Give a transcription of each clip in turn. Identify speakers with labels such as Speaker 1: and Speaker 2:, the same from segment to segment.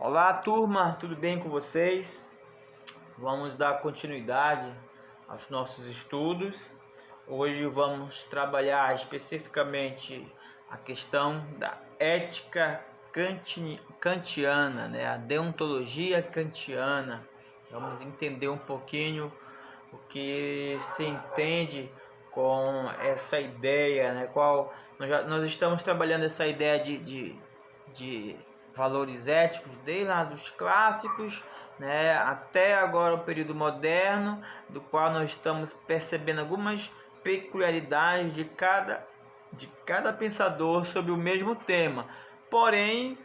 Speaker 1: Olá, turma, tudo bem com vocês? Vamos dar continuidade aos nossos estudos. Hoje vamos trabalhar especificamente a questão da ética kantiana, né? A deontologia kantiana. Vamos entender um pouquinho o que se entende com essa ideia, né? Nós estamos trabalhando essa ideia de valores éticos desde lá dos clássicos, né, até agora o período moderno, do qual nós estamos percebendo algumas peculiaridades de cada pensador sobre o mesmo tema, porém,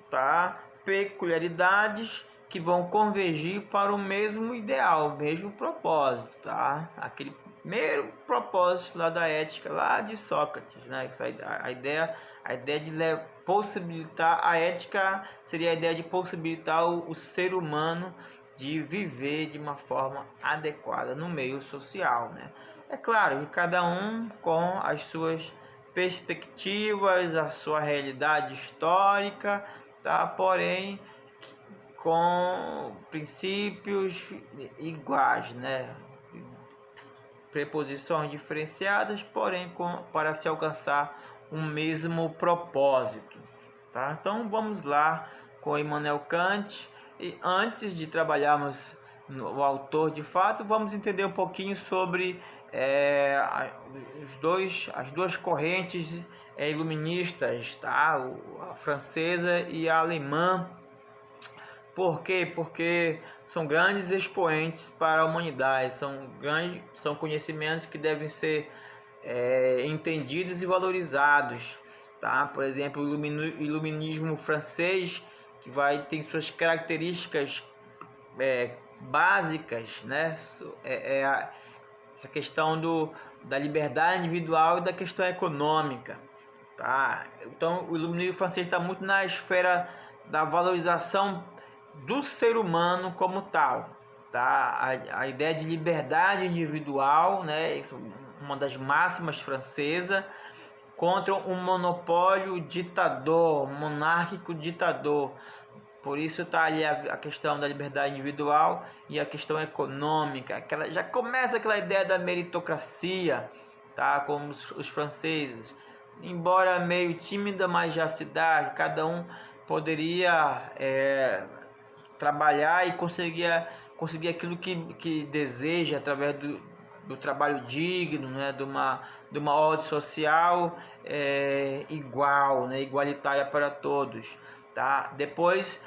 Speaker 1: tá, peculiaridades que vão convergir para o mesmo ideal, o mesmo propósito, tá? Aquele primeiro propósito lá da ética, lá de Sócrates, né? A ideia de possibilitar a ética seria a ideia de possibilitar o ser humano de viver de uma forma adequada no meio social, né? É claro que cada um com as suas perspectivas, a sua realidade histórica, tá? Porém, com princípios iguais, né? Preposições diferenciadas, porém para se alcançar um mesmo propósito, tá? Então vamos lá com Immanuel Kant, e antes de trabalharmos o autor de fato, vamos entender um pouquinho sobre as duas correntes iluministas, tá? A francesa e a alemã. Por quê? Porque são grandes expoentes para a humanidade, são conhecimentos que devem ser entendidos e valorizados, tá? Por exemplo, o iluminismo francês, que tem suas características básicas, né? Essa questão da liberdade individual e da questão econômica, tá? Então, o iluminismo francês está muito na esfera da valorização do ser humano como tal, tá? A ideia de liberdade individual, né? Isso é uma das máximas francesas, contra um monopólio ditador, monárquico ditador. Por isso está ali a questão da liberdade individual e a questão econômica. Já começa aquela ideia da meritocracia, tá? Como os franceses. Embora meio tímida, mas já se dá. Cada um poderia trabalhar e conseguir aquilo que deseja através do trabalho digno, né? de uma ordem social igual, né? Igualitária para todos. Tá? Depois,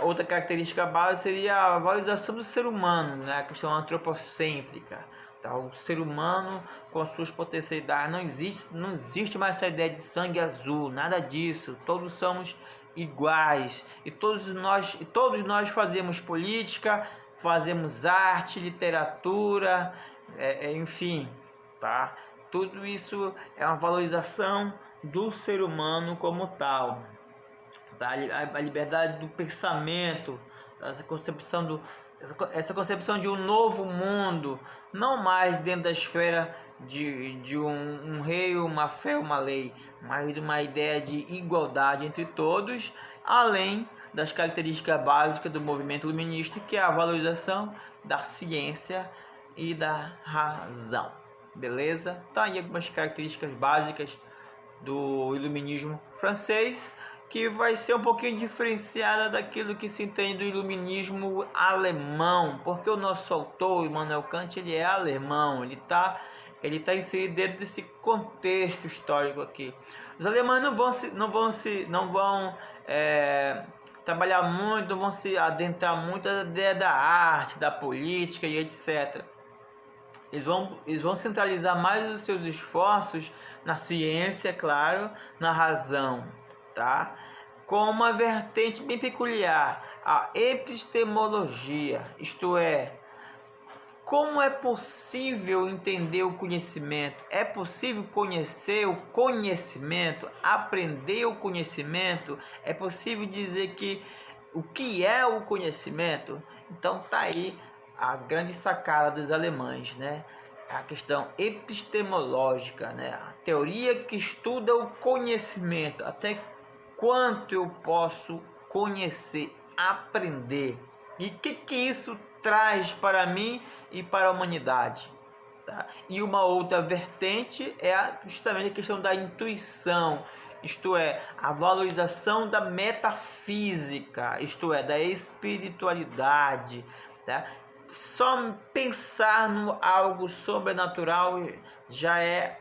Speaker 1: outra característica básica seria a valorização do ser humano, né? A questão antropocêntrica. Tá? O ser humano com as suas potencialidades. Não existe mais essa ideia de sangue azul, nada disso. Todos somos iguais e todos nós fazemos política, fazemos arte, literatura, enfim, tá? Tudo isso é uma valorização do ser humano como tal. Tá? A liberdade do pensamento, essa concepção de um novo mundo, não mais dentro da esfera de um rei, uma fé, uma lei, mas de uma ideia de igualdade entre todos, além das características básicas do movimento iluminista, que é a valorização da ciência e da razão. Beleza? Então aí algumas características básicas do iluminismo francês, que vai ser um pouquinho diferenciada daquilo que se entende do iluminismo alemão, porque o nosso autor, Immanuel Kant, ele é alemão, ele tá inserido dentro desse contexto histórico aqui. Os alemães não vão trabalhar muito, não vão se adentrar muito na ideia da arte, da política e etc. Eles vão centralizar mais os seus esforços na ciência, claro, na razão, tá? Com uma vertente bem peculiar, a epistemologia, isto é, como é possível entender o conhecimento? É possível conhecer o conhecimento, aprender o conhecimento? É possível dizer o que é o conhecimento? Então tá aí a grande sacada dos alemães, né? A questão epistemológica, né? A teoria que estuda o conhecimento, até quanto eu posso conhecer aprender. E o que isso traz para mim e para a humanidade? Tá? E uma outra vertente é justamente a questão da intuição, isto é, a valorização da metafísica, isto é, da espiritualidade. Tá? Só pensar no algo sobrenatural já é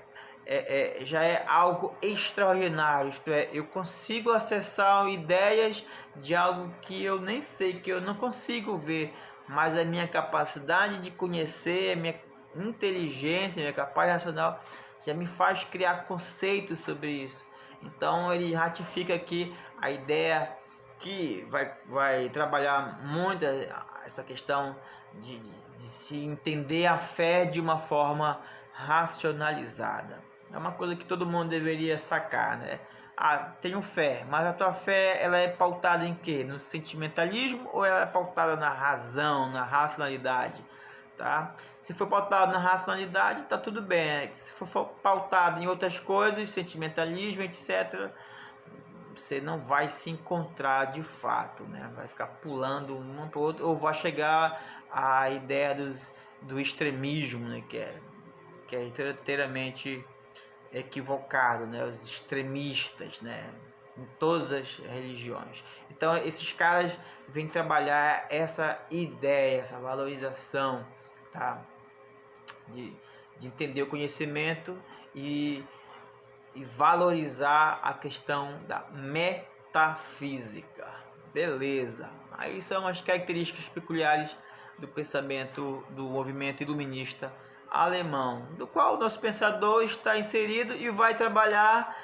Speaker 1: algo extraordinário, isto é, eu consigo acessar ideias de algo que eu nem sei, que eu não consigo ver, mas a minha capacidade de conhecer, a minha inteligência, a minha capacidade racional já me faz criar conceitos sobre isso. Então ele ratifica aqui a ideia que vai trabalhar muito essa questão de se entender a fé de uma forma racionalizada. É uma coisa que todo mundo deveria sacar, né? Tenho fé, mas a tua fé ela é pautada em quê? No sentimentalismo ou ela é pautada na razão, na racionalidade? Tá? Se for pautada na racionalidade, tá tudo bem. Se for pautada em outras coisas, sentimentalismo, etc., você não vai se encontrar de fato, né? Vai ficar pulando um para o outro, ou vai chegar à ideia do extremismo, né? Que é inteiramente equivocado, né? Os extremistas, né? Em todas as religiões. Então esses caras vêm trabalhar essa ideia, essa valorização, tá? De entender o conhecimento e valorizar a questão da metafísica. Beleza. Aí são as características peculiares do pensamento do movimento iluminista alemão, do qual o nosso pensador está inserido e vai trabalhar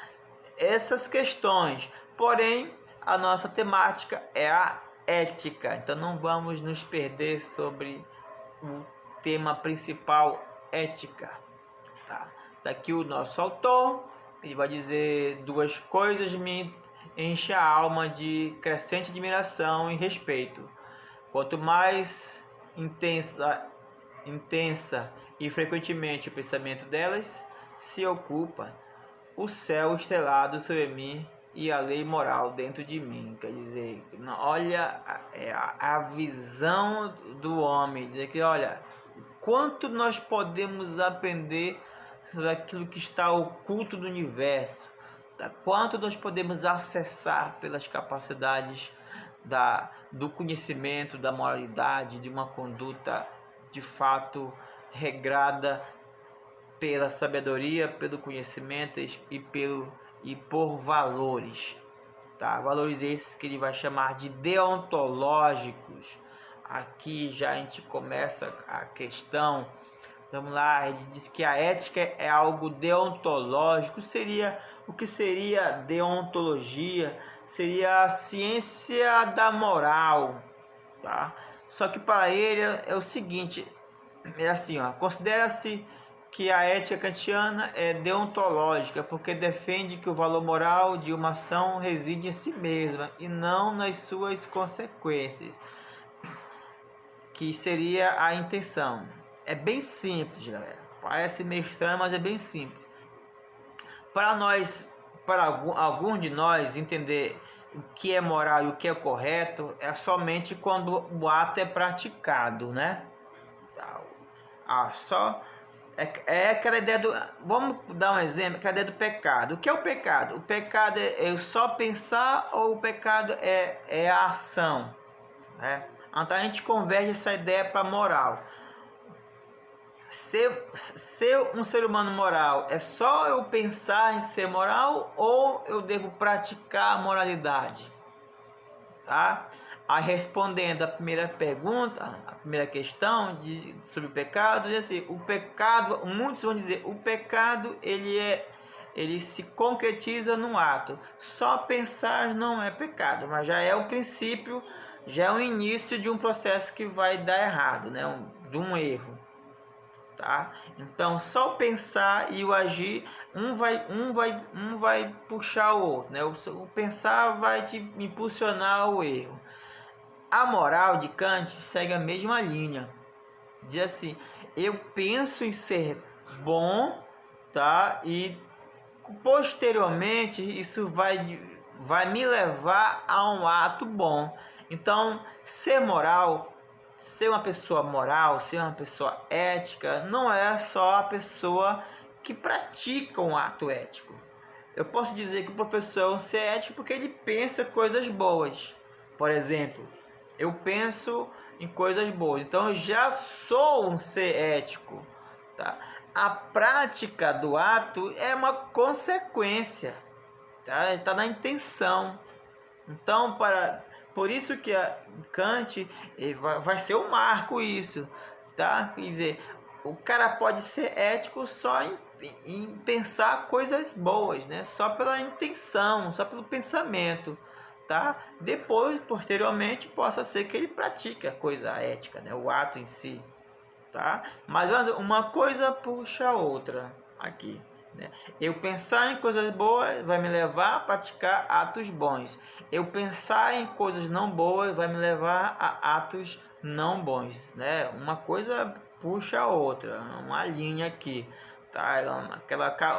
Speaker 1: essas questões. Porém, a nossa temática é a ética, então não vamos nos perder sobre o tema principal, ética. Tá? Daqui o nosso autor, ele vai dizer duas coisas me enche a alma de crescente admiração e respeito. Quanto mais intensa e frequentemente o pensamento delas se ocupa, o céu estrelado sobre mim e a lei moral dentro de mim. Quer dizer, olha a visão do homem, dizer que olha, quanto nós podemos aprender sobre aquilo que está oculto do universo, tá? Quanto nós podemos acessar pelas capacidades do conhecimento, da moralidade, de uma conduta de fato regrada pela sabedoria, pelo conhecimento e por valores, tá? Valores esses que ele vai chamar de deontológicos. Aqui já a gente começa a questão. Vamos lá, ele diz que a ética é algo deontológico. O que seria deontologia? Seria a ciência da moral, tá? Só que para ele é o seguinte, é assim, ó, considera-se que a ética kantiana é deontológica porque defende que o valor moral de uma ação reside em si mesma e não nas suas consequências, que seria a intenção. É bem simples, galera. Parece meio estranho, mas é bem simples. Para algum de nós entender o que é moral e o que é correto é somente quando o ato é praticado, né? É aquela ideia do... Vamos dar um exemplo, aquela ideia do pecado. O que é o pecado? O pecado é só pensar ou o pecado é a ação, né? Então a gente converge essa ideia para moral. Ser um ser humano moral é só eu pensar em ser moral ou eu devo praticar a moralidade? Tá? Aí respondendo a primeira pergunta, a primeira questão sobre o pecado, diz assim, o pecado, muitos vão dizer, o pecado ele se concretiza no ato. Só pensar não é pecado, mas já é o princípio, já é o início de um processo que vai dar errado, né? De um erro. Tá? Então só o pensar e o agir um vai puxar o outro, né? O pensar vai te impulsionar ao erro. A moral de Kant segue a mesma linha, diz assim, eu penso em ser bom, tá? E posteriormente isso vai me levar a um ato bom. Então, ser moral, ser uma pessoa moral, ser uma pessoa ética, não é só a pessoa que pratica um ato ético. Eu posso dizer que o professor é um ser ético porque ele pensa coisas boas. Por exemplo, eu penso em coisas boas, então eu já sou um ser ético. Tá? A prática do ato é uma consequência, tá? Está na intenção. Então, por isso que Kant vai ser um marco isso, tá? Quer dizer, o cara pode ser ético só em pensar coisas boas, né? Só pela intenção, só pelo pensamento, tá? Depois, posteriormente, possa ser que ele pratique a coisa ética, né? O ato em si, tá? Mas uma coisa puxa a outra aqui, né? Eu pensar em coisas boas vai me levar a praticar atos bons. Eu pensar em coisas não boas vai me levar a atos não bons, né? Uma coisa puxa a outra, uma linha aqui, tá?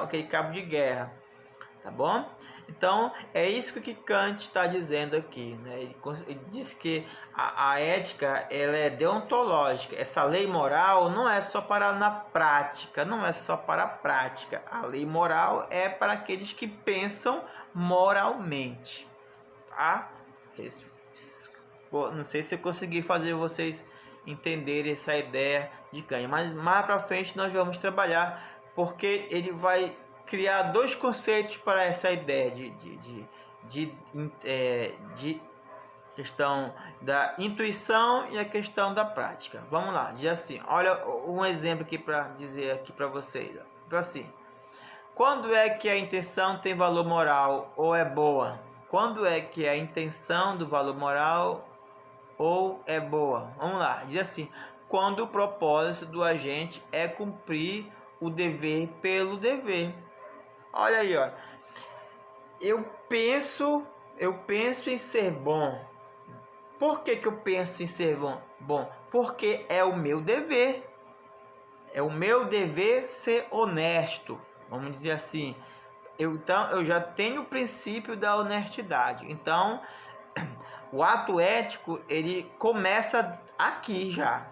Speaker 1: Aquele cabo de guerra, tá bom? Então, é isso que Kant está dizendo aqui, né? Ele diz que a ética ela é deontológica. Essa lei moral não é só para na prática, não é só para a prática. A lei moral é para aqueles que pensam moralmente, tá? Não sei se eu consegui fazer vocês entenderem essa ideia de Kant, mas mais para frente nós vamos trabalhar, porque ele vai criar dois conceitos para essa ideia de questão da intuição e a questão da prática. Vamos lá, diz assim, olha um exemplo aqui para dizer aqui para vocês. Então, assim, quando é que a intenção tem valor moral ou é boa? Quando é que a intenção do valor moral ou é boa? Vamos lá, diz assim, quando o propósito do agente é cumprir o dever pelo dever. Olha aí, ó. Eu penso em ser bom. Por que eu penso em ser bom? Porque é o meu dever. É o meu dever ser honesto. Vamos dizer assim. Então, eu já tenho o princípio da honestidade. Então, o ato ético, ele começa aqui já,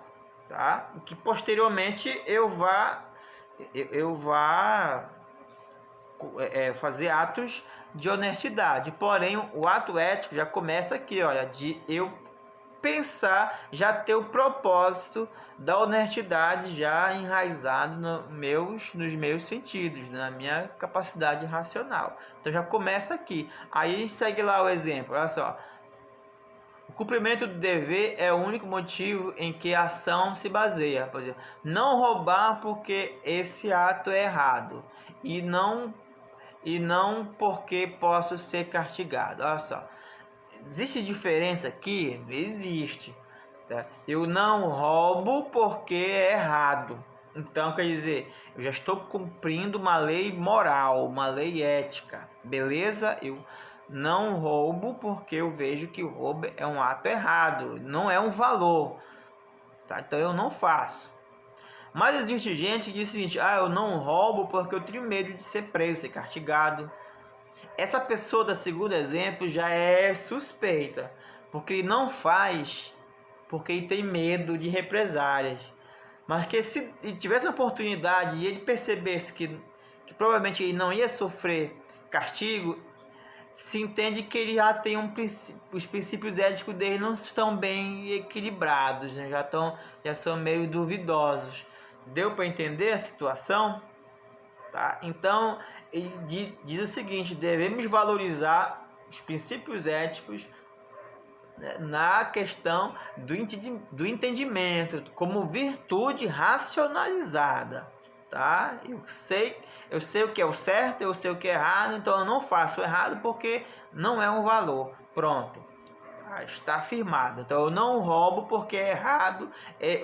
Speaker 1: tá? Que posteriormente eu vá fazer atos de honestidade. Porém, o ato ético já começa aqui, olha, de eu pensar, já ter o propósito da honestidade já enraizado nos meus sentidos, na minha capacidade racional. Então já começa aqui. Aí segue lá o exemplo, olha só. O cumprimento do dever é o único motivo em que a ação se baseia. Por exemplo, não roubar porque esse ato é errado. E não porque posso ser castigado. Olha só. Existe diferença aqui? Existe. Tá? Eu não roubo porque é errado. Então, quer dizer, eu já estou cumprindo uma lei moral, uma lei ética. Beleza? Eu não roubo porque eu vejo que o roubo é um ato errado, não é um valor. Tá? Então, eu não faço. Mas existe gente que diz o seguinte, eu não roubo porque eu tenho medo de ser preso, ser castigado. Essa pessoa do segundo exemplo já é suspeita, porque ele não faz porque ele tem medo de represálias. Mas que se ele tivesse a oportunidade e ele percebesse que provavelmente ele não ia sofrer castigo, se entende que ele já tem os princípios éticos dele não estão bem equilibrados, né? Já são meio duvidosos. Deu para entender a situação? Tá? Então, ele diz o seguinte, devemos valorizar os princípios éticos, né, na questão do entendimento, como virtude racionalizada. Tá? Eu sei o que é o certo, eu sei o que é errado, então eu não faço errado porque não é um valor. Pronto. Está afirmado. Então eu não roubo porque é errado,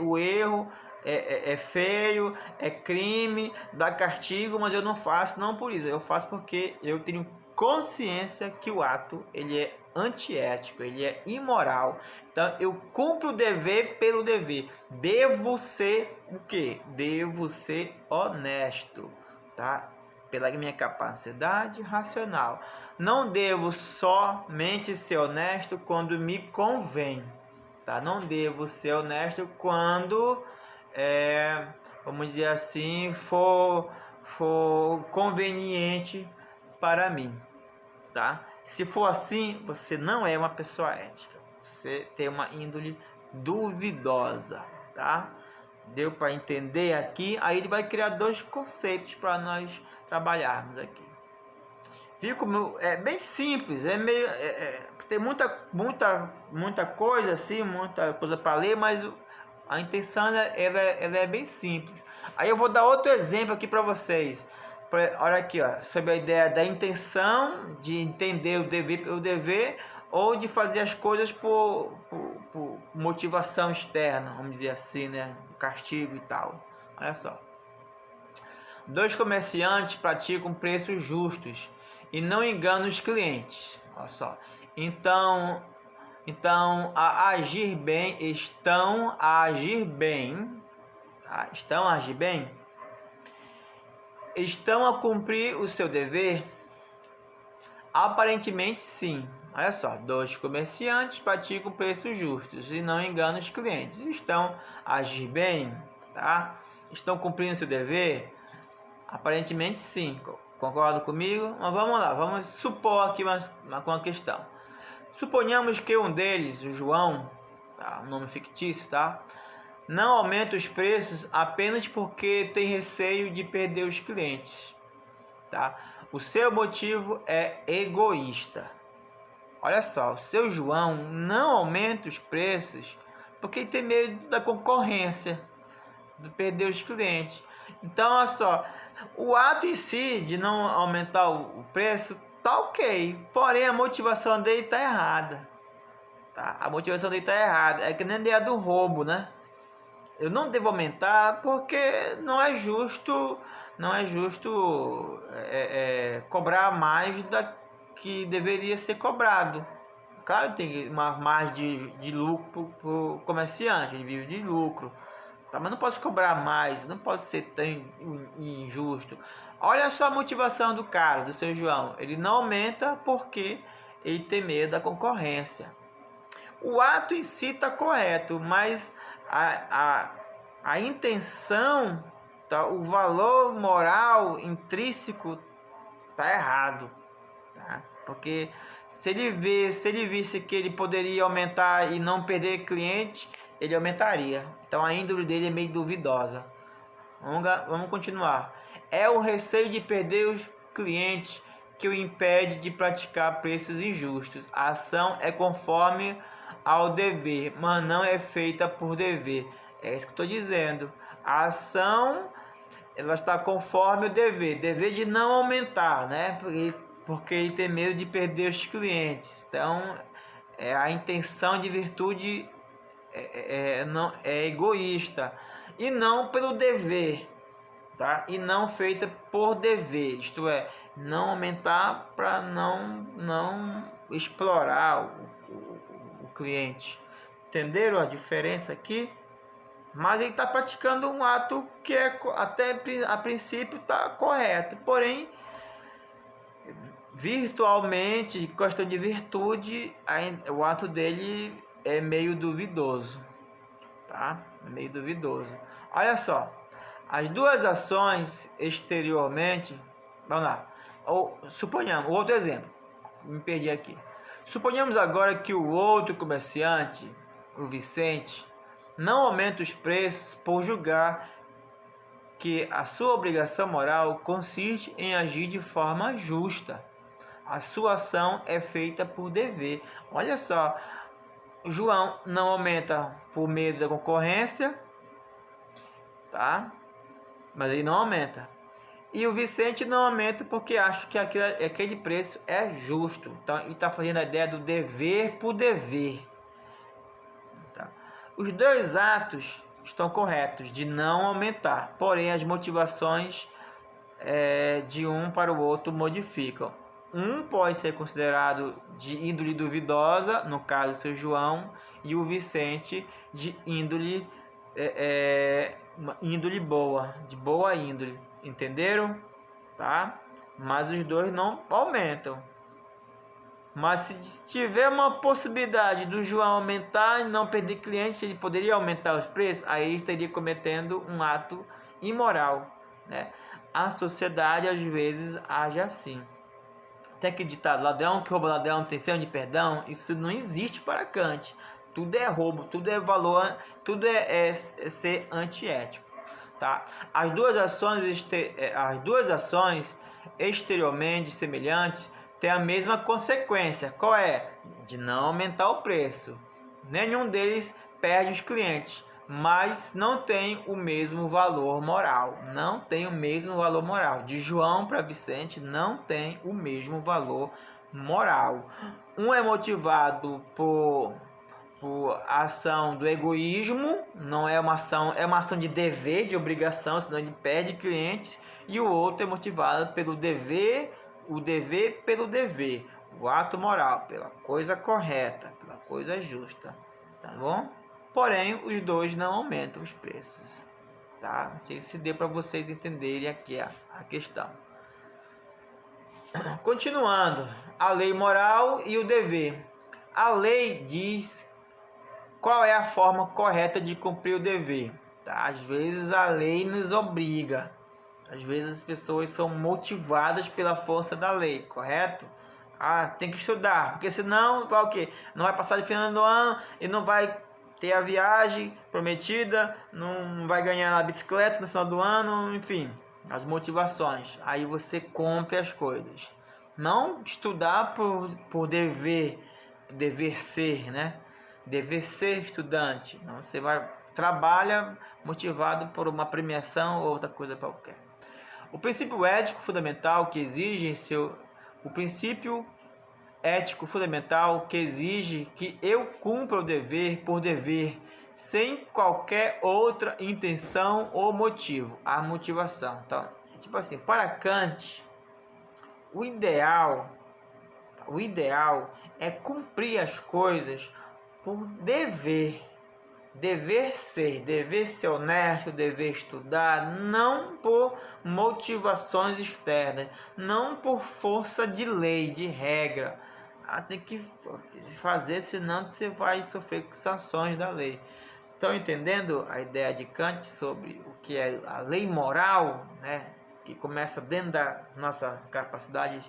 Speaker 1: o erro é feio, é crime, dá castigo, mas eu não faço não por isso. Eu faço porque eu tenho consciência que o ato ele é antiético, ele é imoral. Então eu cumpro o dever pelo dever. Devo ser o quê? Devo ser honesto, tá? pela minha capacidade racional. Não devo somente ser honesto quando me convém, tá? Não devo ser honesto quando, vamos dizer assim, for conveniente para mim, tá? Se for assim, você não é uma pessoa ética. Você tem uma índole duvidosa, tá? Deu para entender aqui? Aí ele vai criar dois conceitos para nós trabalharmos aqui. Viu como é bem simples, é meio tem muita coisa assim, muita coisa para ler, mas a intenção ela é bem simples. Aí eu vou dar outro exemplo aqui para vocês. Olha aqui, ó, sobre a ideia da intenção de entender o dever ou de fazer as coisas por motivação externa, vamos dizer assim, né? Castigo e tal. Olha só. Dois comerciantes praticam preços justos e não enganam os clientes. Olha só. Então a agir bem, estão a agir bem, tá? Estão a agir bem? Estão a cumprir o seu dever? Aparentemente sim. Olha só, dois comerciantes praticam preços justos e não enganam os clientes. Estão a agir bem, tá? Estão cumprindo seu dever? Aparentemente sim. Concorda comigo? Mas vamos lá, vamos supor aqui uma questão. Suponhamos que um deles, o João, tá? Um nome fictício, tá? Não aumenta os preços apenas porque tem receio de perder os clientes, tá? O seu motivo é egoísta. Olha só, o seu João não aumenta os preços porque tem medo da concorrência, de perder os clientes. Então, olha só, o ato em si de não aumentar o preço tá ok, porém a motivação dele tá errada, tá? A motivação dele tá errada, é que nem a ideia do roubo, né? Eu não devo aumentar porque não é justo cobrar mais da que deveria ser cobrado. Claro, tem uma margem de lucro para o comerciante, ele vive de lucro, tá? Mas não posso cobrar mais, não posso ser tão injusto. Olha só a motivação do cara, do seu João, ele não aumenta porque ele tem medo da concorrência. O ato em si está correto, mas a intenção, tá, o valor moral intrínseco está errado, tá? Porque se ele visse que ele poderia aumentar e não perder cliente, ele aumentaria. Então a índole dele é meio duvidosa. Vamos continuar. É o receio de perder os clientes que o impede de praticar preços injustos. A ação é conforme ao dever, mas não é feita por dever. É isso que eu estou dizendo. A ação ela está conforme o dever de não aumentar, né? Porque ele tem medo de perder os clientes. Então, a intenção de virtude não é egoísta e não pelo dever, tá? E não feita por dever, isto é, não aumentar para não explorar o cliente. Entenderam a diferença aqui? Mas ele está praticando um ato que até a princípio está correto, porém virtualmente, questão de virtude, o ato dele é meio duvidoso, tá? É meio duvidoso. Olha só, as duas ações exteriormente, vamos lá. Suponhamos, outro exemplo, me perdi aqui. Suponhamos agora que o outro comerciante, o Vicente, não aumenta os preços por julgar que a sua obrigação moral consiste em agir de forma justa. A sua ação é feita por dever. Olha só, João não aumenta por medo da concorrência, tá? Mas ele não aumenta. E o Vicente não aumenta porque acha que aquele preço é justo. Então, ele está fazendo a ideia do dever por dever. Tá? Os dois atos estão corretos de não aumentar, porém as motivações de um para o outro modificam. Um pode ser considerado de índole duvidosa, no caso seu João, e o Vicente de índole índole boa, de boa índole. Entenderam? tá? Mas os dois não aumentam. Mas se tiver uma possibilidade do João aumentar e não perder clientes, ele poderia aumentar os preços, aí ele estaria cometendo um ato imoral, né? A sociedade às vezes age assim. Tem aquele ditado, ladrão que rouba ladrão tem senso de perdão. Isso não existe para Kant. Tudo é roubo, tudo é valor, tudo é ser antiético, tá? As duas ações exteriormente semelhantes têm a mesma consequência. Qual é? De não aumentar o preço. Nenhum deles perde os clientes, mas não tem o mesmo valor moral. Não tem o mesmo valor moral. De João para Vicente não tem o mesmo valor moral. Um é motivado por ação do egoísmo, não é uma ação, é uma ação de dever, de obrigação, senão ele perde clientes, e o outro é motivado pelo dever, o dever pelo dever, o ato moral, pela coisa correta, pela coisa justa, tá bom? Porém, os dois não aumentam os preços, tá? Não sei se deu para vocês entenderem aqui a questão. Continuando, a lei moral e o dever. A lei diz qual é a forma correta de cumprir o dever, tá? Às vezes a lei nos obriga, às vezes as pessoas são motivadas pela força da lei, correto? Ah, tem que estudar, porque senão vai o quê? Não vai passar de final do ano e não vai ter a viagem prometida, não vai ganhar a bicicleta no final do ano, enfim, as motivações. Aí você cumpre as coisas. Não estudar por dever ser, né? Dever ser estudante. Não, você trabalha motivado por uma premiação ou outra coisa qualquer. O princípio ético fundamental que exige o princípio ético fundamental que exige que eu cumpra o dever por dever, sem qualquer outra intenção ou motivo, a motivação. Então, tipo assim, para Kant, o ideal é cumprir as coisas por dever ser honesto, dever estudar, não por motivações externas, não por força de lei, de regra. Tem que fazer, senão você vai sofrer sanções da lei. Estão entendendo a ideia de Kant sobre o que é a lei moral, né? Que começa dentro da nossa capacidades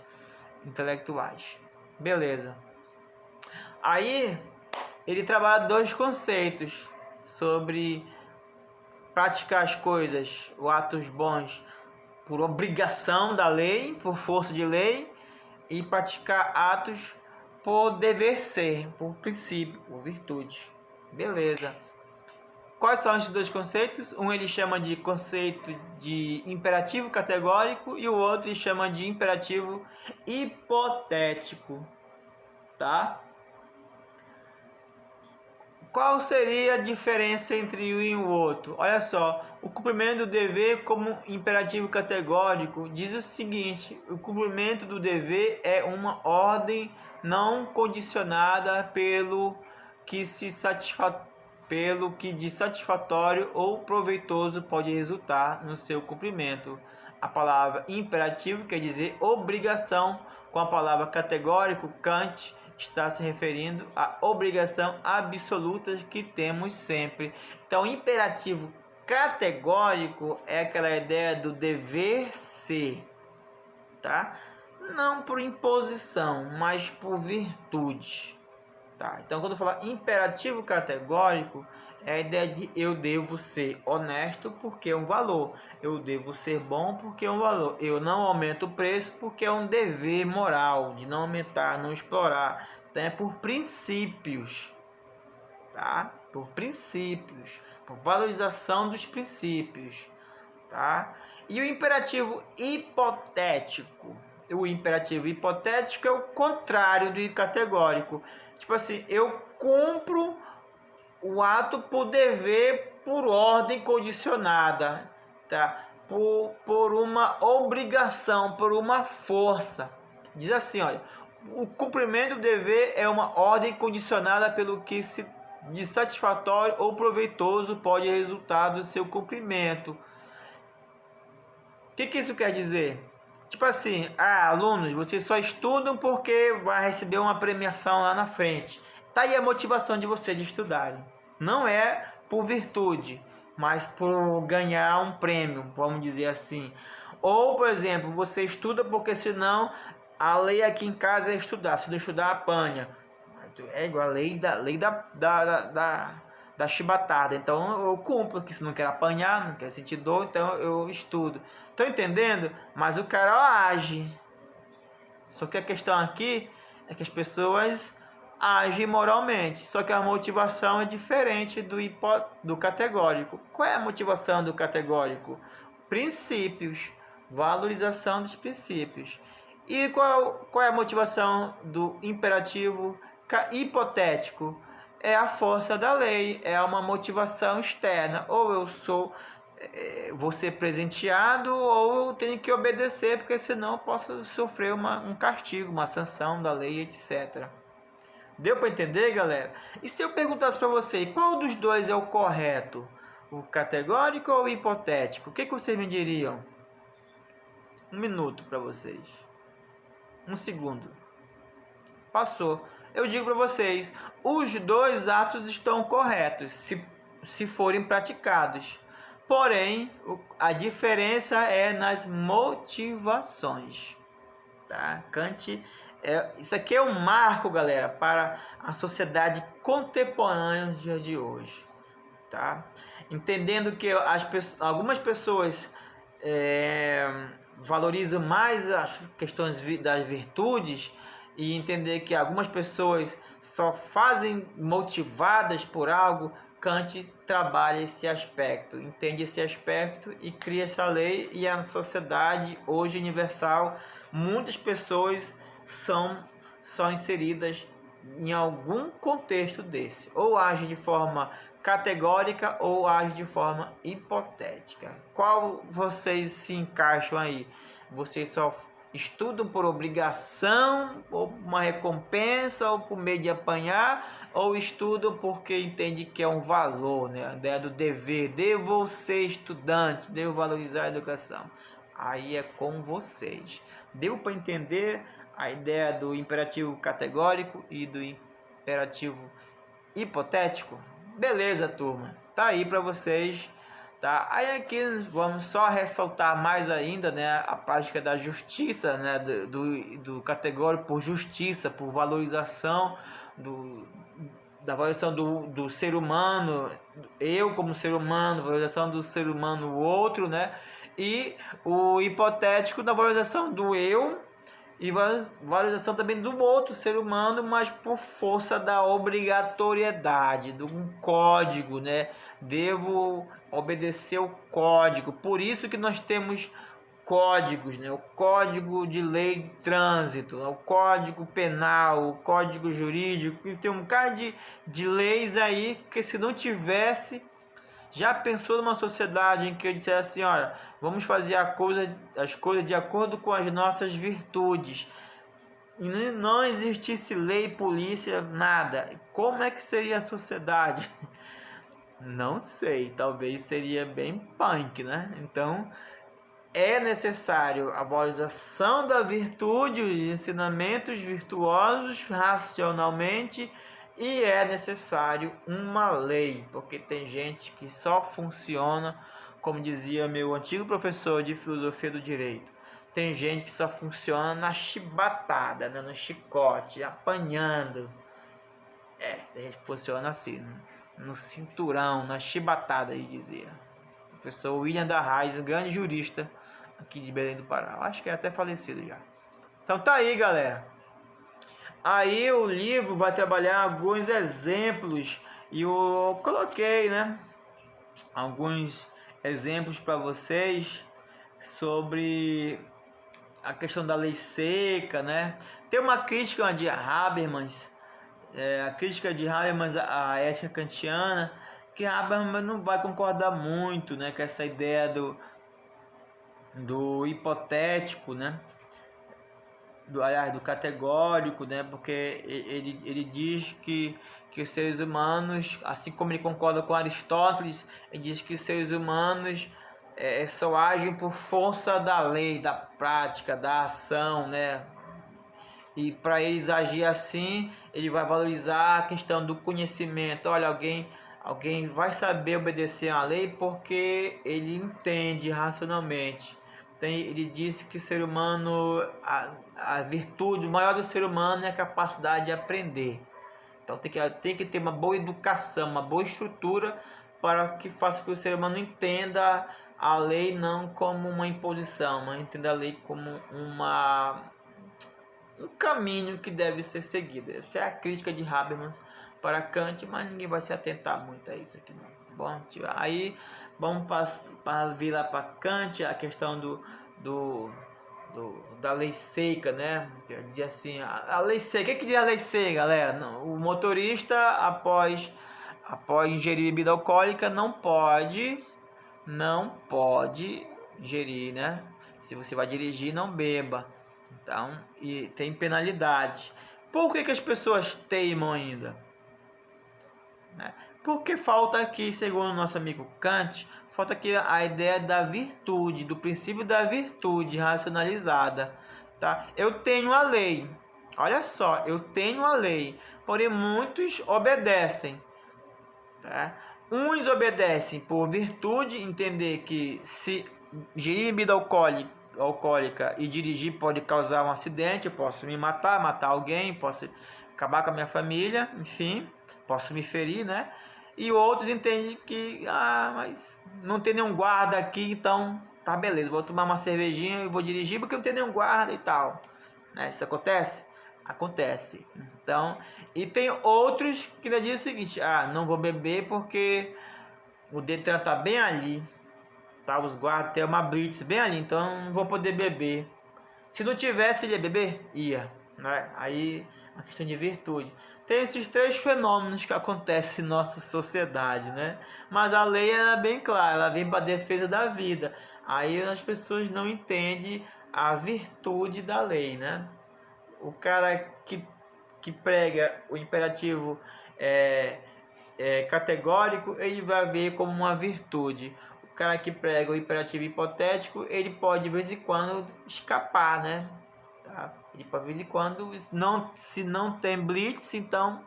Speaker 1: intelectuais. Beleza. Aí ele trabalha dois conceitos sobre praticar as coisas, os atos bons, por obrigação da lei, por força de lei, e praticar atos por dever ser, por princípio, por virtude. Beleza. Quais são esses dois conceitos? Um ele chama de conceito de imperativo categórico e o outro ele chama de imperativo hipotético, tá? Qual seria a diferença entre um e o outro? Olha só, o cumprimento do dever como imperativo categórico diz o seguinte: o cumprimento do dever é uma ordem não condicionada pelo que de satisfatório ou proveitoso pode resultar no seu cumprimento. A palavra imperativo quer dizer obrigação, com a palavra categórico, Kant está se referindo à obrigação absoluta que temos sempre. Então, imperativo categórico é aquela ideia do dever ser, tá? Não por imposição, mas por virtude, tá? Então, quando eu falar imperativo categórico, é a ideia de eu devo ser honesto porque é um valor, eu devo ser bom porque é um valor, eu não aumento o preço porque é um dever moral, de não aumentar, não explorar. Então é por princípios, tá? Por princípios, por valorização dos princípios, tá? E o imperativo hipotético é o contrário do categórico. Tipo assim, eu cumpro o ato por dever, por ordem condicionada, tá? Por uma obrigação, por uma força. Diz assim, olha, o cumprimento do dever é uma ordem condicionada pelo que de satisfatório ou proveitoso pode resultar do seu cumprimento. O que isso quer dizer? Tipo assim, alunos, vocês só estudam porque vai receber uma premiação lá na frente. Tá aí a motivação de vocês de estudarem. Não é por virtude, mas por ganhar um prêmio, vamos dizer assim. Ou, por exemplo, você estuda porque senão a lei aqui em casa é estudar. Se não estudar, apanha. É igual a lei da chibatada. Então eu cumpro, porque se não quer apanhar, não quer sentir dor, então eu estudo. Estão entendendo? Mas o cara age. Só que a questão aqui é que as pessoas agem moralmente. Só que a motivação é diferente do categórico. Qual é a motivação do categórico? Princípios. Valorização dos princípios. E qual é a motivação do imperativo hipotético? É a força da lei, é uma motivação externa. Ou eu vou ser presenteado, ou eu tenho que obedecer, porque senão eu posso sofrer um castigo, uma sanção da lei, etc. Deu para entender, galera? E se eu perguntasse para você, qual dos dois é o correto? O categórico ou o hipotético? O que vocês me diriam? 1 minuto para vocês. 1 segundo. Passou. Eu digo para vocês, os dois atos estão corretos, se forem praticados. Porém, a diferença é nas motivações. Tá? Kant, isso aqui é um marco, galera, para a sociedade contemporânea nos dias de hoje. Tá? Entendendo que algumas pessoas valorizam mais as questões das virtudes, e entender que algumas pessoas só fazem motivadas por algo. Kant trabalha esse aspecto, entende esse aspecto e cria essa lei. E a sociedade hoje universal, muitas pessoas são inseridas em algum contexto desse, ou agem de forma categórica ou agem de forma hipotética. Qual vocês se encaixam aí? Vocês só estudam por obrigação, ou uma recompensa, ou por meio de apanhar, ou estudam porque entende que é um valor, né? A ideia do dever, devo ser estudante, devo valorizar a educação. Aí é com vocês. Deu para entender a ideia do imperativo categórico e do imperativo hipotético? Beleza, turma. Tá aí para vocês. Tá? Aí aqui vamos só ressaltar mais ainda, né, a prática da justiça, né, do categórico por justiça, por valorização da valorização do ser humano, eu como ser humano, valorização do ser humano, o outro, né, e o hipotético da valorização do eu e valorização também do outro ser humano, mas por força da obrigatoriedade, de um código, né? Devo obedecer o código. Por isso que nós temos códigos, né? O Código de Lei de Trânsito, o Código Penal, o Código Jurídico, e tem um bocado de leis aí que se não tivesse... Já pensou numa sociedade em que eu dissesse assim, olha, vamos fazer as coisas de acordo com as nossas virtudes, e não existisse lei, polícia, nada? Como é que seria a sociedade? Não sei, talvez seria bem punk, né? Então, é necessário a valorização da virtude, os ensinamentos virtuosos racionalmente, e é necessário uma lei, porque tem gente que só funciona, como dizia meu antigo professor de filosofia do direito, tem gente que só funciona na chibatada, né, no chicote, apanhando. Tem gente que funciona assim, no cinturão, na chibatada, ele dizia. O professor William da Reis, um grande jurista aqui de Belém do Pará. Acho que é até falecido já. Então tá aí, galera. Aí o livro vai trabalhar alguns exemplos e eu coloquei, né, alguns exemplos para vocês sobre a questão da lei seca, né? Tem uma crítica de Habermas, a crítica de Habermas à ética kantiana, que Habermas não vai concordar muito, né, com essa ideia do hipotético, né? Do categórico, né? Porque ele diz que os seres humanos, assim como ele concorda com Aristóteles, ele diz que os seres humanos só agem por força da lei, da prática, da ação, né? E para eles agir assim, ele vai valorizar a questão do conhecimento. Olha, alguém vai saber obedecer à lei porque ele entende racionalmente. Ele disse que o ser humano, a virtude maior do ser humano é a capacidade de aprender. Então tem que ter uma boa educação, uma boa estrutura para que faça que o ser humano entenda a lei não como uma imposição, mas entenda a lei como um caminho que deve ser seguido. Essa é a crítica de Habermas para Kant, mas ninguém vai se atentar muito a isso aqui não. Bom, aí vamos para vir lá para Kant, a questão da lei seca, né? Quer dizer assim, a lei seca. O que diz a lei seca, galera? Não, o motorista, após ingerir bebida alcoólica, não pode ingerir, né? Se você vai dirigir, não beba. Então, e tem penalidade. Por que as pessoas teimam ainda? Né? Porque falta aqui, segundo o nosso amigo Kant, falta aqui a ideia da virtude, do princípio da virtude racionalizada. Tá? Eu tenho a lei, olha só, eu tenho a lei, porém muitos obedecem. Tá? Uns obedecem por virtude, entender que se ingerir bebida alcoólica e dirigir pode causar um acidente, eu posso me matar alguém, posso acabar com a minha família, enfim, posso me ferir, né? E outros entendem que, mas não tem nenhum guarda aqui, então tá beleza, vou tomar uma cervejinha e vou dirigir porque não tem nenhum guarda e tal. Né? Isso acontece? Acontece. Então, e tem outros que ainda dizem o seguinte: não vou beber porque o Detran tá bem ali, tá? Os guardas tem uma blitz bem ali, então não vou poder beber. Se não tivesse, ele ia beber? Ia, né? Aí, a questão de virtude. Tem esses três fenômenos que acontecem em nossa sociedade, né? Mas a lei é bem clara, ela vem para defesa da vida. Aí as pessoas não entendem a virtude da lei, né? O cara que prega o imperativo categórico, ele vai ver como uma virtude. O cara que prega o imperativo hipotético, ele pode de vez em quando escapar, né? Tá? Ele pode de vez em quando, se não tem blitz, então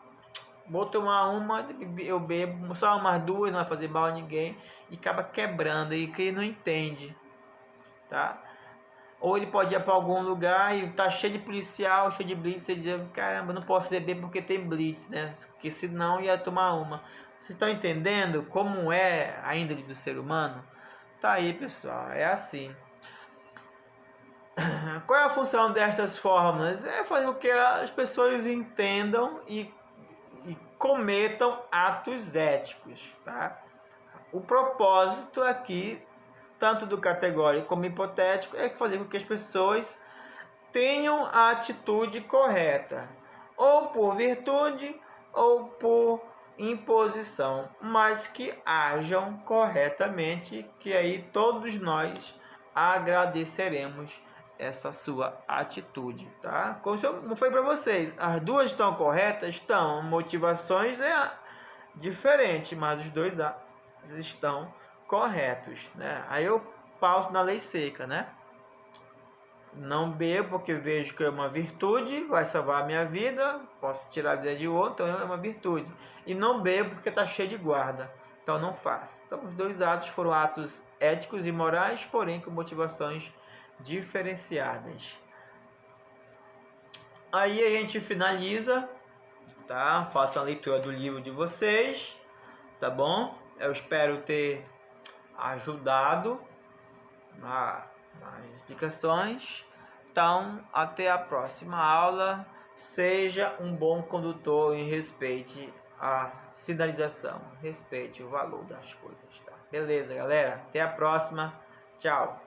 Speaker 1: vou tomar uma, eu bebo só umas duas, não vai fazer mal a ninguém, e acaba quebrando, e que ele não entende, tá? Ou ele pode ir para algum lugar e tá cheio de policial, cheio de blitz, e dizer, caramba, não posso beber porque tem blitz, né? Porque senão ia tomar uma. Vocês estão entendendo como é a índole do ser humano? Tá aí, pessoal, é assim. Qual é a função destas fórmulas? É fazer com que as pessoas entendam e cometam atos éticos, tá? O propósito aqui, tanto do categórico como hipotético, é fazer com que as pessoas tenham a atitude correta, ou por virtude ou por imposição, mas que ajam corretamente, que aí todos nós agradeceremos essa sua atitude, tá? Como foi para vocês, as duas estão corretas? Estão, motivações diferentes, mas os dois estão corretos, né? Aí eu pauto na lei seca, né? Não bebo porque vejo que é uma virtude, vai salvar a minha vida, posso tirar a vida de outro, então é uma virtude. E não bebo porque está cheio de guarda, então não faço. Então os dois atos foram atos éticos e morais, porém com motivações diferenciadas. Aí a gente finaliza, tá? Faço a leitura do livro de vocês, tá bom? Eu espero ter ajudado nas explicações. Então, até a próxima aula. Seja um bom condutor e respeite a sinalização, respeite o valor das coisas, tá? Beleza, galera? Até a próxima. Tchau.